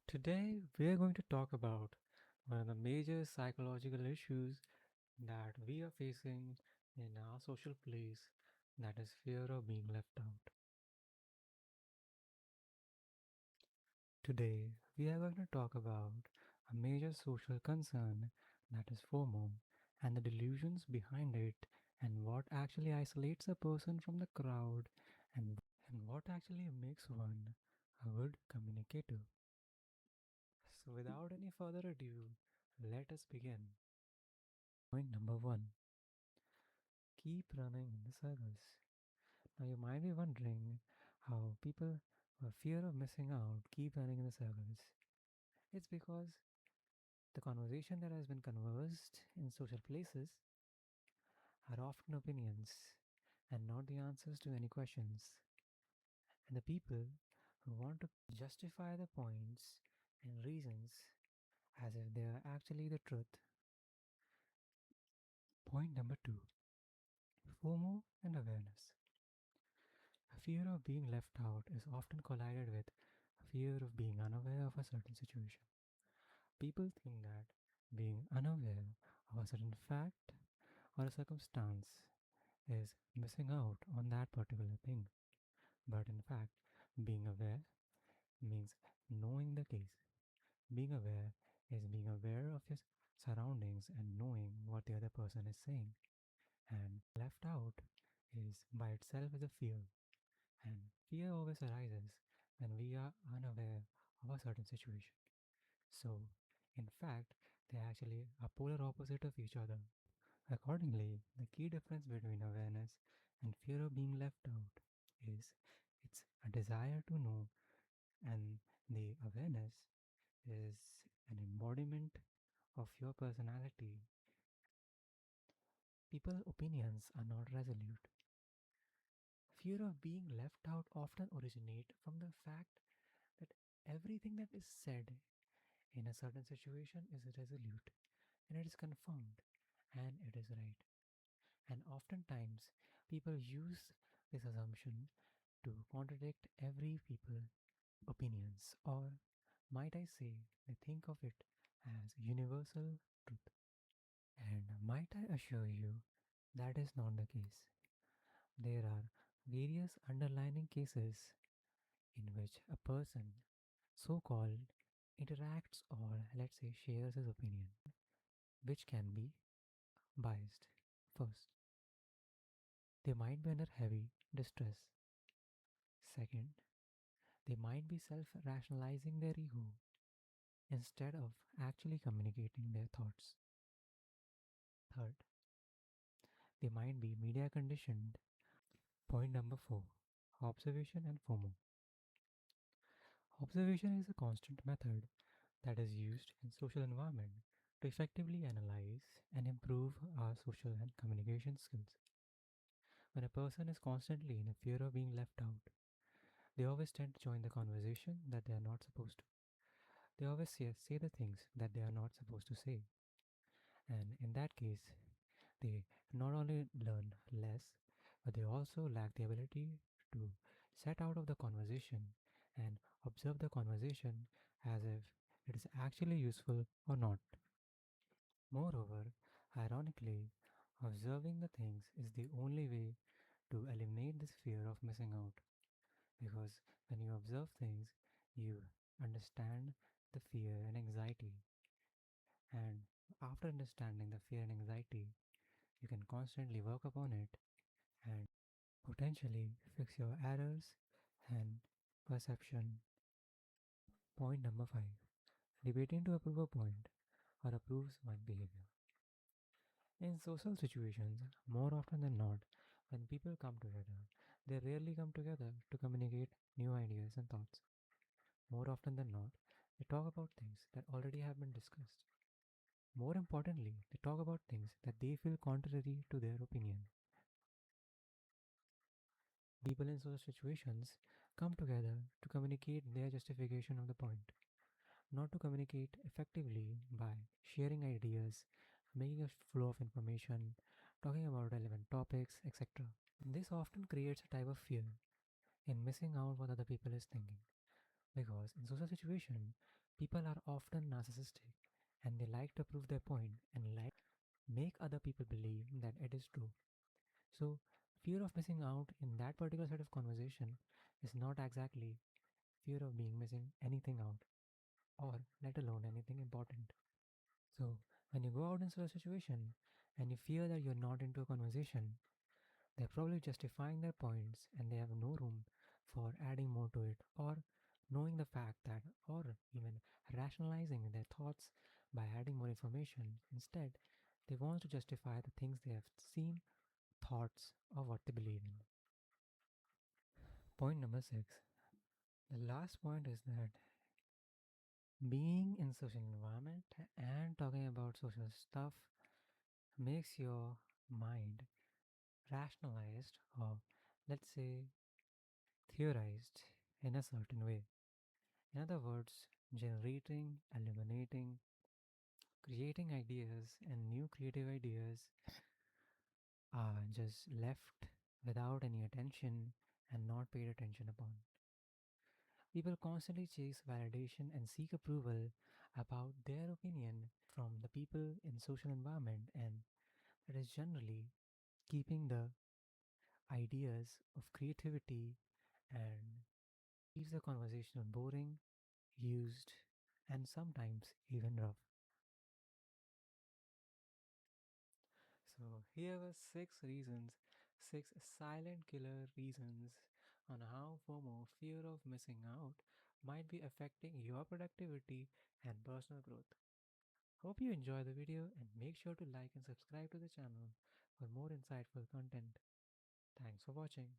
Today, we are going to talk about one of the major psychological issues that we are facing in our social place, that is fear of being left out. Today, we are going to talk about a major social concern, that is FOMO, and the delusions behind it, and what actually isolates a person from the crowd, and what actually makes one a good communicator. So, without any further ado, let us begin. Point number one, keep running in the circles. Now, you might be wondering how people who fear of missing out keep running in the circles. It's because the conversation that has been conversed in social places are often opinions and not the answers to any questions. And the people who want to justify the points and reasons as if they are actually the truth. Point number two, FOMO and awareness. Fear of being left out is often collided with fear of being unaware of a certain situation. People think that being unaware of a certain fact or a circumstance is missing out on that particular thing. But in fact, being aware means knowing the case. Being aware is being aware of your surroundings and knowing what the other person is saying. And left out is by itself is a fear. And fear always arises when we are unaware of a certain situation. So, in fact, they actually are polar opposite of each other. Accordingly, the key difference between awareness and fear of being left out is it's a desire to know, and the awareness is an embodiment of your personality. People's opinions are not resolute. Fear of being left out often originate from the fact that everything that is said in a certain situation is resolute and it is confirmed and it is right. And oftentimes, people use this assumption to contradict every people's opinions, or might I say, they think of it as universal truth. And might I assure you, that is not the case. There are various underlying cases in which a person, so called, interacts or let's say shares his opinion, which can be biased. First, they might be under heavy distress. Second, they might be self rationalizing their ego instead of actually communicating their thoughts. Third, they might be media conditioned. Point number four, observation and FOMO. Observation is a constant method that is used in social environment to effectively analyze and improve our social and communication skills. When a person is constantly in a fear of being left out, they always tend to join the conversation that they are not supposed to. They always say the things that they are not supposed to say. And in that case, they not only learn less, but they also lack the ability to set out of the conversation and observe the conversation as if it is actually useful or not. Moreover, ironically, observing the things is the only way to eliminate this fear of missing out, because when you observe things, you understand the fear and anxiety, and after understanding the fear and anxiety, you can constantly work upon it and potentially fix your errors and perception. Point number five, debating to approve a point or approves one behavior. In social situations, more often than not, when people come together, they rarely come together to communicate new ideas and thoughts. More often than not, they talk about things that already have been discussed. More importantly, they talk about things that they feel contrary to their opinion. People in such situations come together to communicate their justification of the point, not to communicate effectively by sharing ideas, making a flow of information, talking about relevant topics, etc. This often creates a type of fear in missing out what other people is thinking. Because in social situation, People are often narcissistic and they like to prove their point and like make other people believe that it is true. So, fear of missing out in that particular set of conversation is not exactly fear of being missing anything out or let alone anything important. So, when you go out into a situation and you fear that you're not into a conversation, they're probably justifying their points and they have no room for adding more to it or knowing the fact that, or even rationalizing their thoughts by adding more information. Instead, they want to justify the things they have seen, thoughts, or what they believe in. Point number six. The last point is that being in social environment and talking about social stuff makes your mind rationalized or let's say theorized in a certain way. In other words, generating, eliminating, creating ideas and new creative ideas are just left without any attention and not paid attention upon. People constantly chase validation and seek approval about their opinion from the people in social environment, and that is generally keeping the ideas of creativity and leaves the conversation boring, used, and sometimes even rough. So, here were six reasons, six silent killer reasons on how FOMO, fear of missing out, might be affecting your productivity and personal growth. Hope you enjoy the video and make sure to like and subscribe to the channel for more insightful content. Thanks for watching.